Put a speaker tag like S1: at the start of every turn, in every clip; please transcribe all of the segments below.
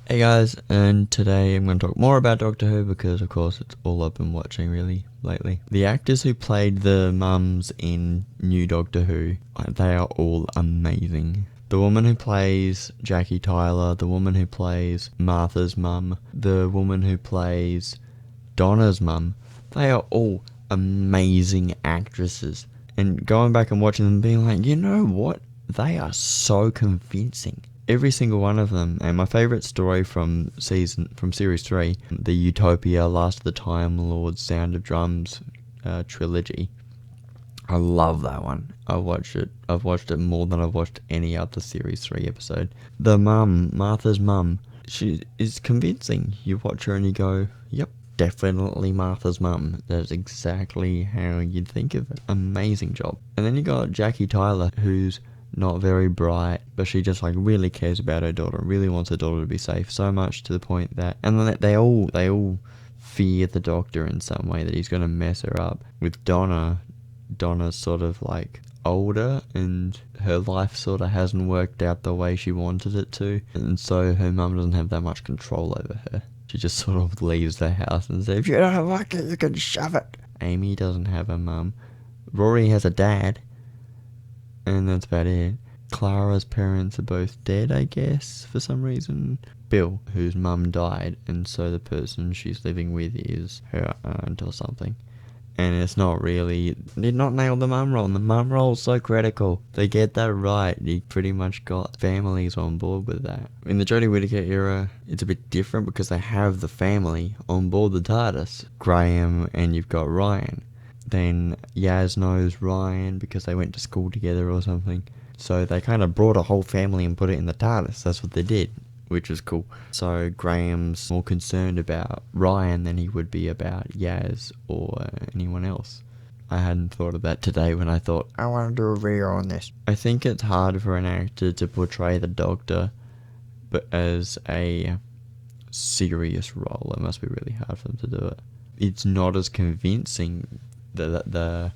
S1: Hey guys, and today I'm going to talk more about Doctor Who because, of course, it's all I've been watching really lately. The actors who played the mums in New Doctor Who, they are all amazing. The woman who plays Jackie Tyler, the woman who plays Martha's mum, the woman who plays Donna's mum, they are all amazing actresses. And going back and watching them being like, you know what? They are so convincing. Every single one of them. And my favourite story from series 3, the Utopia, Last of the Time Lords, Sound of Drums trilogy. I love that one. I've watched it more than I've watched any other series 3 episode. The mum, Martha's mum, she is convincing. You watch her and you go, yep, definitely Martha's mum. That's exactly how you'd think of it. Amazing job. And then you got Jackie Tyler, who's not very bright, but she just really cares about her daughter, really wants her daughter to be safe, so much to the point that, and then they all fear the Doctor in some way, that he's going to mess her up. With Donna's sort of older, and her life sort of hasn't worked out the way she wanted it to, and so her mum doesn't have that much control over her. She just sort of leaves the house and says, if you don't like it, you can shove it. Amy doesn't have a mum. Rory has a dad, and that's about it. Clara's parents are both dead, I guess, for some reason. Bill, whose mum died, and so the person she's living with is her aunt or something. And it's not really... Did not nail the mum role, and the mum role's so critical. They get that right. You pretty much got families on board with that. In the Jodie Whittaker era, it's a bit different because they have the family on board the TARDIS. Graham, and you've got Ryan. Then Yaz knows Ryan because they went to school together or something. So they kind of brought a whole family and put it in the TARDIS. That's what they did, which is cool. So Graham's more concerned about Ryan than he would be about Yaz or anyone else. I hadn't thought of that today when I thought, I want to do a video on this. I think it's hard for an actor to portray the Doctor, but as a serious role, it must be really hard for them to do it. It's not as convincing the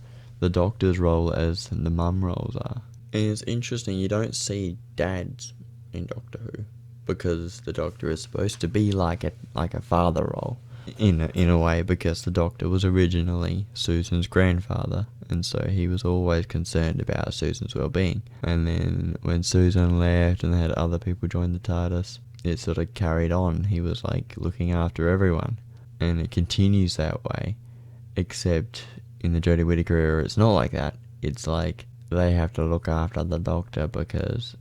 S1: Doctor's role as the mum roles are. And it's interesting, you don't see dads in Doctor Who, because the Doctor is supposed to be like a father role in a way, because the Doctor was originally Susan's grandfather, and so he was always concerned about Susan's well-being. And then when Susan left and they had other people join the TARDIS, it sort of carried on. He was looking after everyone, and it continues that way, except in the Jodie Whittaker era, it's not like that. It's they have to look after the Doctor because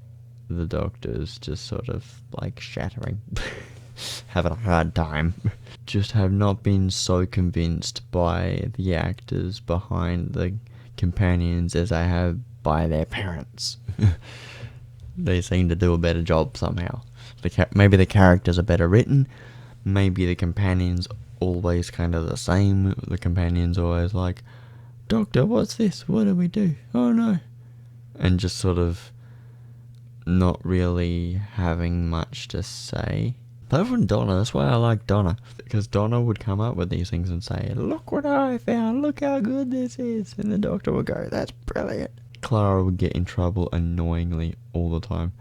S1: the Doctor's just sort of shattering, having a hard time. Just have not been so convinced by the actors behind the companions as I have by their parents. They seem to do a better job somehow. Maybe the characters are better written, maybe the companions always kind of the same. The companion's always Doctor, what's this? What do we do? Oh no. And just sort of not really having much to say. Apart from Donna, that's why I like Donna. Because Donna would come up with these things and say, look what I found, look how good this is. And the Doctor would go, that's brilliant. Clara would get in trouble annoyingly all the time.